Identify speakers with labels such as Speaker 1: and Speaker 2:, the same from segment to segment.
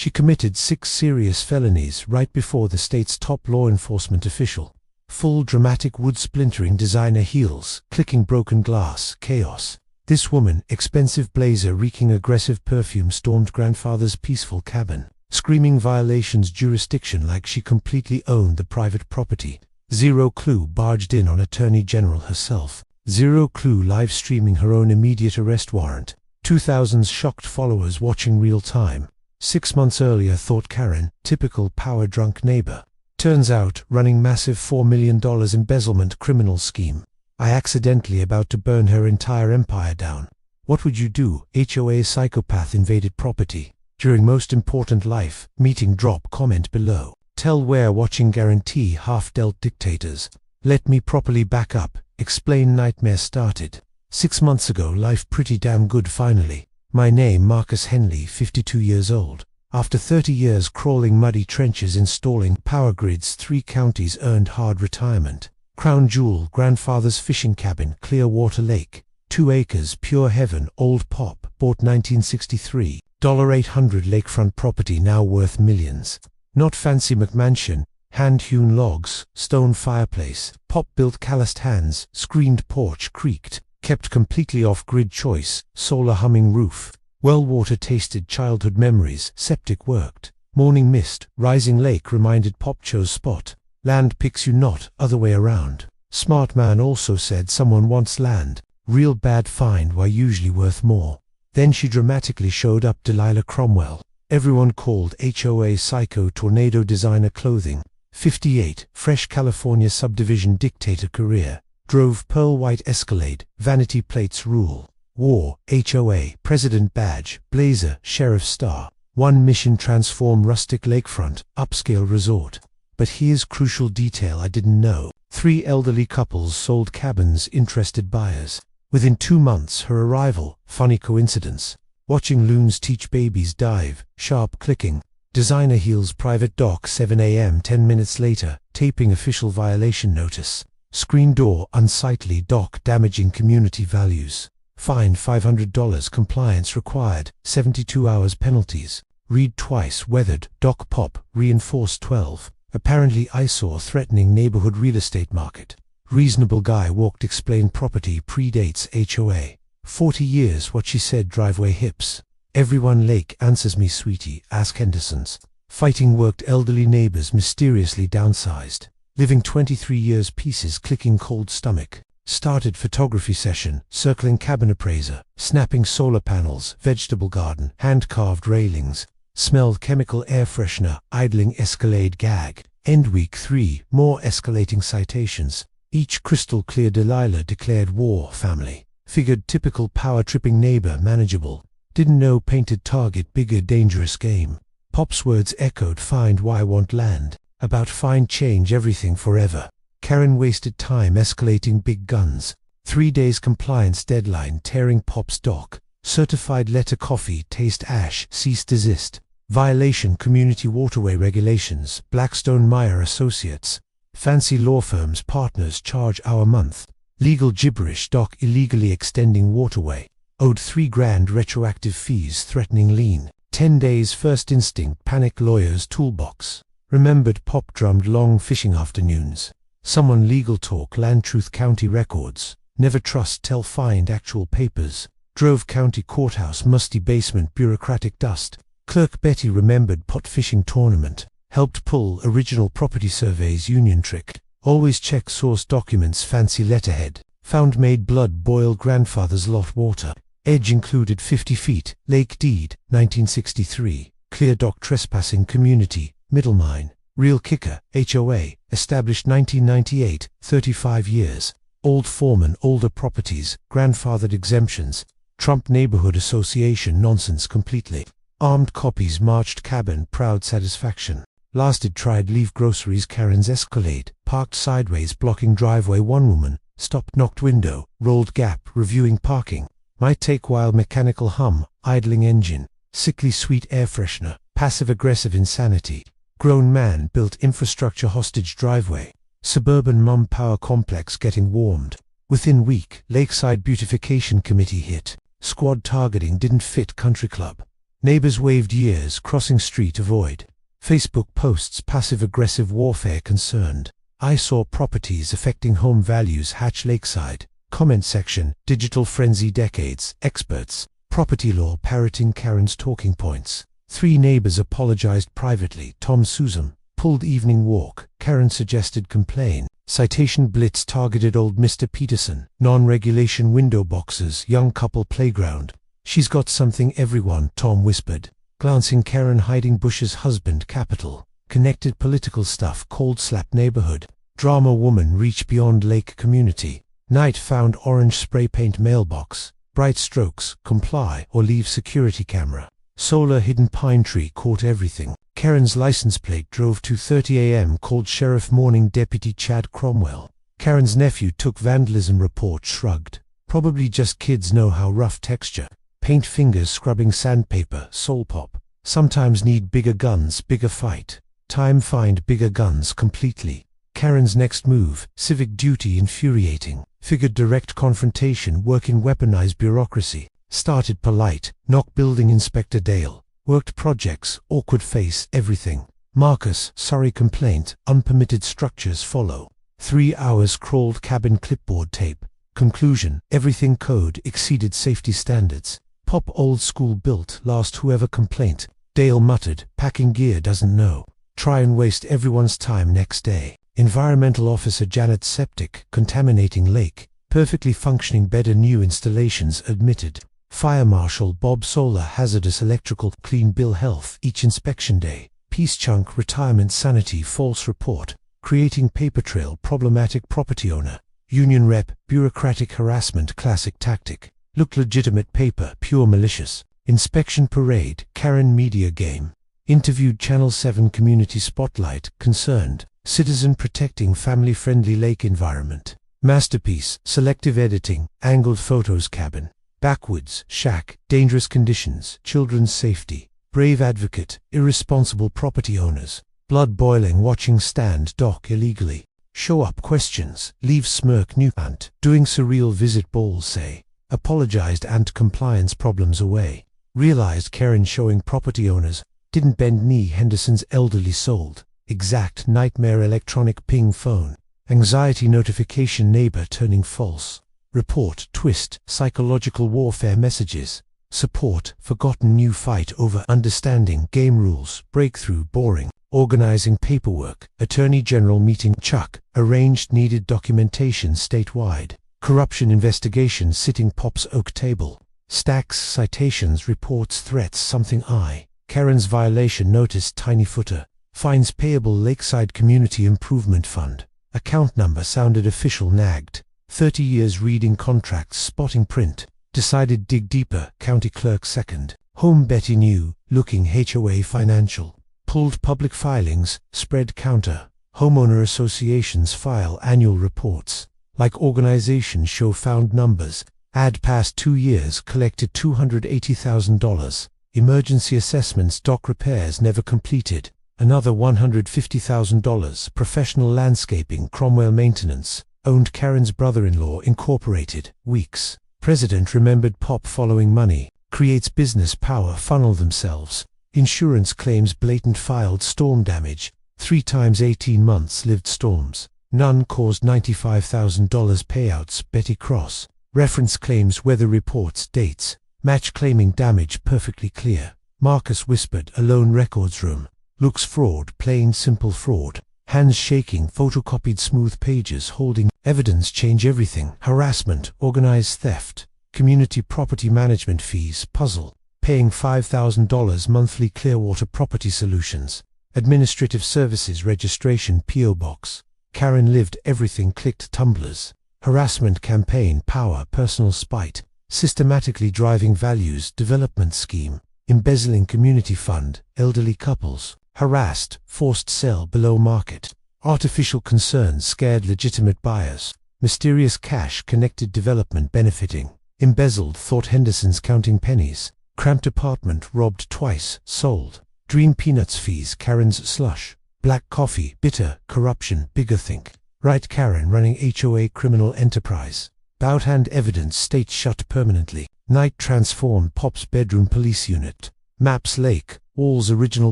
Speaker 1: She committed 6 serious felonies right before the state's top law enforcement official. Full dramatic wood splintering, designer heels, clicking broken glass, chaos. This woman, expensive blazer reeking aggressive perfume, stormed grandfather's peaceful cabin, screaming violations jurisdiction like she completely owned the private property. Zero clue, barged in on Attorney General herself. Zero clue, live streaming her own immediate arrest warrant. 2000's shocked followers watching real time. 6 months earlier, thought Karen, typical power-drunk neighbor. Turns out, running massive $4 million embezzlement criminal scheme. I accidentally about to burn her entire empire down. What would you do? HOA psychopath invaded property. During most important life meeting. Drop comment below. Tell where watching. Guarantee half-dealt dictators. Let me properly back up. Explain. Nightmare started 6 months ago. Life pretty damn good finally. My name Marcus Henley, 52 years old. After 30 years crawling muddy trenches installing power grids, 3 counties earned hard retirement. Crown jewel, grandfather's fishing cabin, Clearwater Lake. 2 acres, pure heaven, old pop, bought 1963. $800 lakefront property now worth millions. Not fancy McMansion, hand-hewn logs, stone fireplace, pop-built, calloused hands, screened porch, creaked, kept completely off-grid choice, solar humming roof. Well water tasted, childhood memories, septic worked. Morning mist, rising lake reminded pop chose spot. Land picks you not, other way around. Smart man also said someone wants land. Real bad find, why usually worth more. Then she dramatically showed up. Delilah Cromwell. Everyone called HOA psycho. Tornado designer clothing. 58, fresh California subdivision dictator career. Drove pearl white Escalade, vanity plates rule. War, HOA, president badge, blazer, sheriff star. One mission: transform rustic lakefront, upscale resort. But here's crucial detail I didn't know. 3 elderly couples sold cabins, interested buyers. Within 2 months her arrival, funny coincidence. Watching loons teach babies dive, sharp clicking. Designer heels, private dock, 7 a.m. 10 minutes later, taping official violation notice. Screen door, unsightly dock, damaging community values. Fine $500, compliance required, 72 hours penalties. Read twice, weathered, dock pop, reinforced 12. Apparently eyesore, threatening neighborhood real estate market. Reasonable guy walked, explained property predates HOA. 40 years, what she said, driveway hips. Everyone lake, answers me sweetie, ask Henderson's. Fighting worked, elderly neighbors mysteriously downsized. Living 23 years, pieces, clicking, cold stomach. Started photography session, circling cabin appraiser, snapping solar panels, vegetable garden, hand-carved railings. Smelled chemical air freshener, idling Escalade gag. End week 3, more escalating citations. Each crystal clear. Delilah declared war. Family. Figured typical power-tripping neighbor, manageable. Didn't know painted target, bigger dangerous game. Pop's words echoed, find why want land. About find change everything forever. Karen wasted time escalating big guns. 3 days compliance deadline, tearing Pop's dock. Certified letter coffee, taste ash, cease desist. Violation community waterway regulations, Blackstone Meyer Associates. Fancy law firms, partners charge hour month. Legal gibberish, dock illegally extending waterway. Owed $3,000 retroactive fees, threatening lien. 10 days first instinct, panic lawyers toolbox. Remembered Pop drummed long fishing afternoons. Someone legal talk, land truth county records. Never trust, tell find actual papers. Drove county courthouse, musty basement, bureaucratic dust. Clerk Betty remembered pot fishing tournament. Helped pull original property surveys, union trick. Always check source documents, fancy letterhead. Found made blood boil grandfather's lot water. Edge included 50 feet, lake deed, 1963. Clear dock trespassing community, middle mine. Real kicker, HOA, established 1998, 35 years. Old foreman, older properties, grandfathered exemptions. Trump Neighborhood Association nonsense completely. Armed copies, marched cabin, proud satisfaction. Lasted, tried leave groceries, Karen's Escalade, parked sideways, blocking driveway, one woman, stopped, knocked window, rolled gap, reviewing parking. Might take while, mechanical hum, idling engine, sickly sweet air freshener, passive-aggressive insanity. Grown man built infrastructure, hostage driveway. Suburban mum power complex getting warmed. Within week, Lakeside Beautification Committee hit. Squad targeting didn't fit, country club. Neighbors waved years, crossing street avoid. Facebook posts passive-aggressive warfare concerned. I saw properties affecting home values hatch lakeside. Comment section, digital frenzy decades, experts. Property law parroting Karen's talking points. 3 neighbors apologized privately. Tom Susam. Pulled evening walk. Karen suggested complain. Citation blitz targeted old Mr. Peterson. Non-regulation window boxes. Young couple playground. She's got something everyone, Tom whispered. Glancing Karen hiding Bush's husband. Capital. Connected political stuff. Cold slap neighborhood. Drama woman reach beyond lake community. Night found orange spray paint mailbox. Bright strokes. Comply or leave security camera. Solar hidden pine tree caught everything. Karen's license plate drove 2:30 a.m. called Sheriff Morning Deputy Chad Cromwell. Karen's nephew took vandalism report shrugged. Probably just kids know how rough texture. Paint fingers scrubbing sandpaper. Soul pop. Sometimes need bigger guns, bigger fight. Time find bigger guns completely. Karen's next move, civic duty infuriating. Figured direct confrontation, working weaponized bureaucracy. Started polite, knock building inspector Dale. Worked projects, awkward face, everything. Marcus, sorry complaint, unpermitted structures follow. 3 hours crawled cabin clipboard tape. Conclusion, everything code exceeded safety standards. Pop old school built, last whoever complaint. Dale muttered, packing gear doesn't know. Try and waste everyone's time next day. Environmental officer Janet septic, contaminating lake. Perfectly functioning better new installations admitted. Fire Marshal Bob Solar hazardous electrical clean bill health each inspection day. Peace chunk retirement sanity false report. Creating paper trail problematic property owner. Union rep bureaucratic harassment classic tactic. Looked legitimate paper pure malicious. Inspection parade Karen media game. Interviewed Channel 7 community spotlight concerned. Citizen protecting family-friendly lake environment. Masterpiece, selective editing, angled photos cabin. Backwoods, shack, dangerous conditions, children's safety. Brave advocate, irresponsible property owners. Blood boiling watching stand dock illegally. Show up questions, leave smirk new ant. Doing surreal visit balls say. Apologized ant compliance problems away. Realized Karen showing property owners. Didn't bend knee Henderson's elderly sold. Exact nightmare electronic ping phone. Anxiety notification neighbor turning false. Report twist psychological warfare messages. Support forgotten new fight over understanding game rules breakthrough boring. Organizing paperwork Attorney General meeting Chuck arranged needed documentation statewide. Corruption investigation sitting Pop's oak table. Stacks citations reports threats something I. Karen's violation notice tiny footer. Fines payable Lakeside Community Improvement Fund. Account number sounded official nagged. 30 years reading contracts spotting print. Decided dig deeper county clerk second. Home Betty knew looking HOA financial. Pulled public filings spread counter. Homeowner associations file annual reports. Like organizations show found numbers. Add past 2 years collected $280,000. Emergency assessments dock repairs never completed. Another $150,000. Professional landscaping Cromwell maintenance. Owned Karen's brother-in-law incorporated. Weeks. President remembered Pop following money. Creates business power funnel themselves. Insurance claims blatant filed storm damage. 3 times 18 months lived storms. None caused $95,000 payouts. Betty Cross. Reference claims weather reports dates. Match claiming damage perfectly clear. Marcus whispered alone records room. Looks fraud plain simple fraud. Hands shaking photocopied smooth pages holding evidence change everything. Harassment organized theft. Community property management fees puzzle. Paying $5,000 monthly Clearwater Property Solutions. Administrative Services Registration P.O. Box. Karen lived everything clicked tumblers. Harassment campaign power personal spite. Systematically driving values development scheme. Embezzling community fund elderly couples. Harassed forced sell below market. Artificial concern scared legitimate buyers. Mysterious cash connected development benefiting. Embezzled thought Henderson's counting pennies. Cramped apartment robbed twice sold. Dream peanuts fees Karen's slush. Black coffee bitter corruption bigger think. Right Karen running HOA criminal enterprise. Bout hand evidence state shut permanently. Night transformed Pop's bedroom police unit. Maps Lake, All's original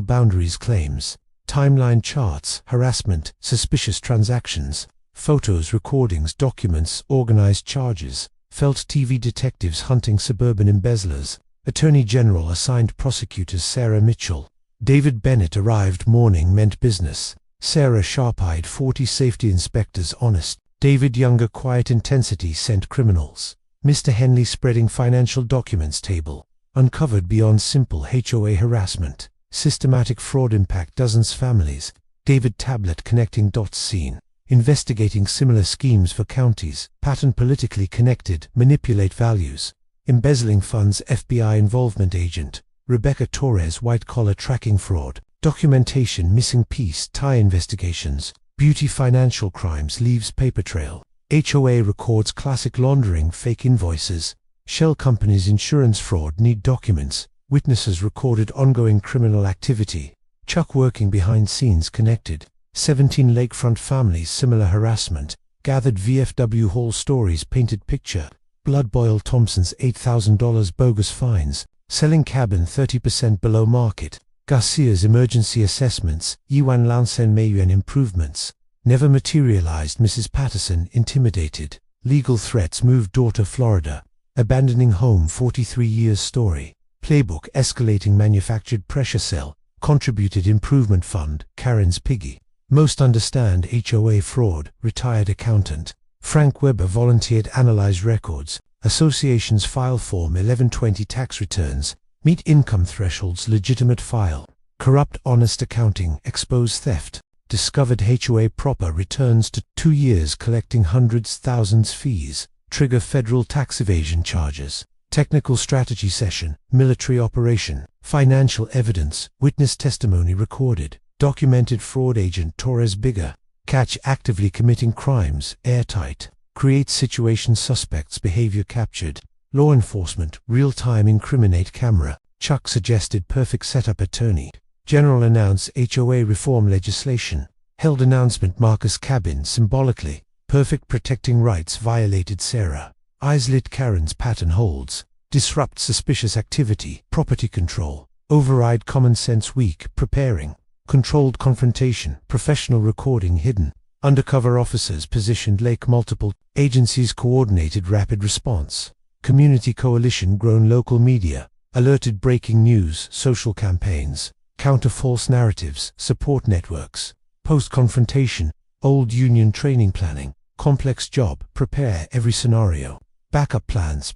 Speaker 1: boundaries claims. Timeline charts, harassment, suspicious transactions. Photos, recordings, documents, organized charges. Felt TV detectives hunting suburban embezzlers. Attorney General assigned prosecutors Sarah Mitchell. David Bennett arrived morning meant business. Sarah sharp-eyed 40 safety inspectors honest. David Younger quiet intensity sent criminals. Mr. Henley spreading financial documents table. Uncovered beyond simple HOA harassment. Systematic fraud impact dozens families. David Tablet connecting dots scene. Investigating similar schemes for counties. Pattern politically connected, manipulate values. Embezzling funds FBI involvement agent. Rebecca Torres white-collar tracking fraud. Documentation missing piece tie investigations. Beauty financial crimes leaves paper trail. HOA records classic laundering fake invoices. Shell companies insurance fraud need documents. Witnesses recorded ongoing criminal activity. Chuck working behind scenes connected. 17 lakefront families similar harassment. Gathered VFW Hall Stories painted picture. Blood Boil Thompson's $8,000 bogus fines. Selling cabin 30% below market. Garcia's emergency assessments. Iwan Lansen Mayuan improvements. Never materialized. Mrs. Patterson intimidated. Legal threats moved daughter Florida. Abandoning home 43 years story. Playbook escalating manufactured pressure cell. Contributed improvement fund. Karen's piggy. Most understand HOA fraud. Retired accountant. Frank Weber volunteered analyze records. Associations file form 1120 tax returns. Meet income thresholds legitimate file. Corrupt honest accounting expose theft. Discovered HOA proper returns to 2 years collecting hundreds thousands fees. Trigger federal tax evasion charges. Technical strategy session, military operation. Financial evidence, witness testimony recorded. Documented fraud agent Torres Bigger. Catch actively committing crimes, airtight. Create situation suspects behavior captured. Law enforcement, real-time incriminate camera. Chuck suggested perfect setup attorney. General announce HOA reform legislation. Held announcement Marcus cabin symbolically. Perfect protecting rights violated Sarah. Eyes lit Karen's pattern holds. Disrupt suspicious activity. Property control. Override common sense weak. Preparing. Controlled confrontation. Professional recording hidden. Undercover officers positioned Lake multiple. Agencies coordinated rapid response. Community coalition grown local media. Alerted breaking news. Social campaigns. Counter false narratives. Support networks. Post-confrontation. Old union training planning. Complex job. Prepare every scenario. Backup plans.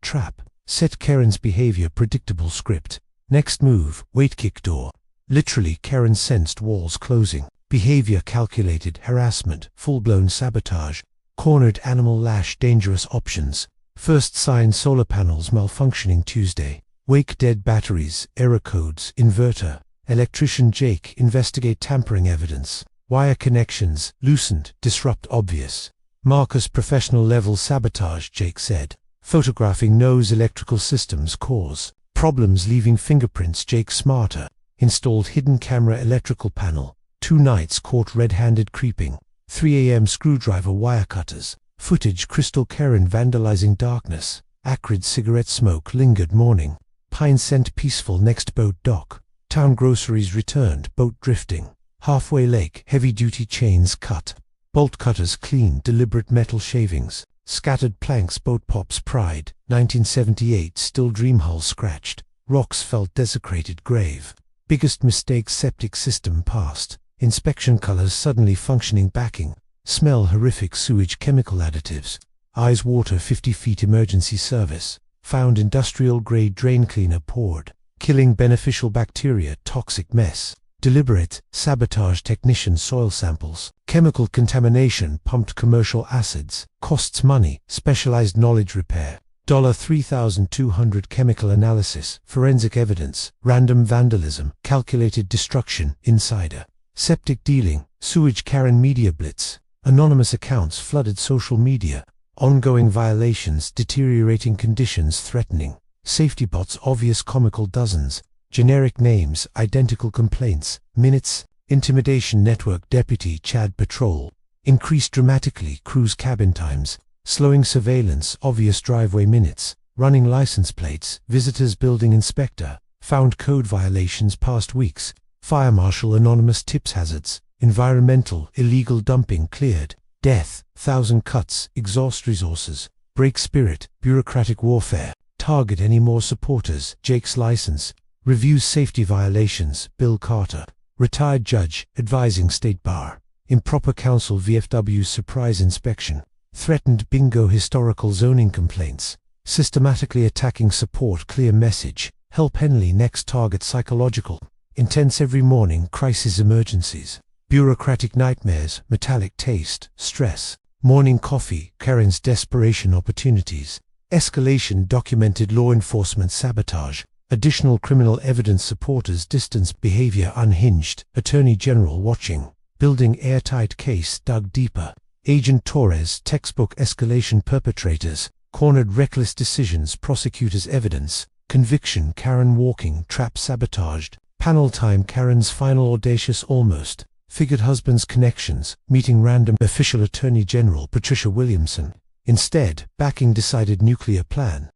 Speaker 1: Trap. Set Karen's behavior predictable script. Next move. Wait kick door. Literally Karen sensed walls closing. Behavior calculated. Harassment. Full-blown sabotage. Cornered animal lash. Dangerous options. First sign solar panels malfunctioning Tuesday. Wake dead batteries. Error codes. Inverter. Electrician Jake investigate tampering evidence. Wire connections. Loosened. Disrupt obvious. Marcus professional level sabotage Jake said. Photographing knows electrical systems cause problems leaving fingerprints Jake smarter. Installed hidden camera electrical panel. 2 nights caught red-handed creeping. 3 a.m. screwdriver wire cutters. Footage Crystal Karen vandalizing darkness. Acrid cigarette smoke lingered morning. Pine scent peaceful next boat dock. Town groceries returned boat drifting. Halfway lake heavy-duty chains cut. Bolt cutters clean deliberate metal shavings. Scattered planks boat pops pride. 1978 still dream hull scratched. Rocks felt desecrated grave. Biggest mistake septic system passed. Inspection colors suddenly functioning backing. Smell horrific sewage chemical additives. Eyes water 50 feet emergency service. Found industrial grade drain cleaner poured. Killing beneficial bacteria toxic mess. Deliberate sabotage technician soil samples. Chemical contamination pumped commercial acids. Costs money. Specialized knowledge repair. $3,200 chemical analysis. Forensic evidence. Random vandalism. Calculated destruction. Insider. Septic dealing. Sewage Karen media blitz. Anonymous accounts flooded social media. Ongoing violations. Deteriorating conditions threatening. Safety bots obvious comical dozens. Generic names. Identical complaints. Minutes. Intimidation network deputy Chad patrol. Increased dramatically cruise cabin times. Slowing surveillance obvious driveway minutes. Running license plates. Visitors building inspector. Found code violations past weeks. Fire marshal anonymous tips hazards. Environmental illegal dumping cleared. Death, 1,000 cuts, exhaust resources. Break spirit, bureaucratic warfare. Target any more supporters. Jake's license. Reviews safety violations. Bill Carter. Retired judge, advising state bar. Improper counsel. VFW surprise inspection. Threatened bingo. Historical zoning complaints. Systematically attacking support. Clear message. Help Henley next target. Psychological. Intense every morning. Crisis emergencies. Bureaucratic nightmares. Metallic taste. Stress. Morning coffee. Karen's desperation. Opportunities. Escalation. Documented law enforcement sabotage. Additional criminal evidence. Supporters distance. Behavior unhinged. Attorney General watching. Building airtight case. Dug deeper. Agent Torres. Textbook escalation. Perpetrators. Cornered. Reckless decisions. Prosecutors. Evidence. Conviction. Karen walking. Trap sabotaged. Panel time. Karen's final audacious almost. Figured husband's connections. Meeting random. Official Attorney General Patricia Williamson. Instead, backing decided nuclear plan.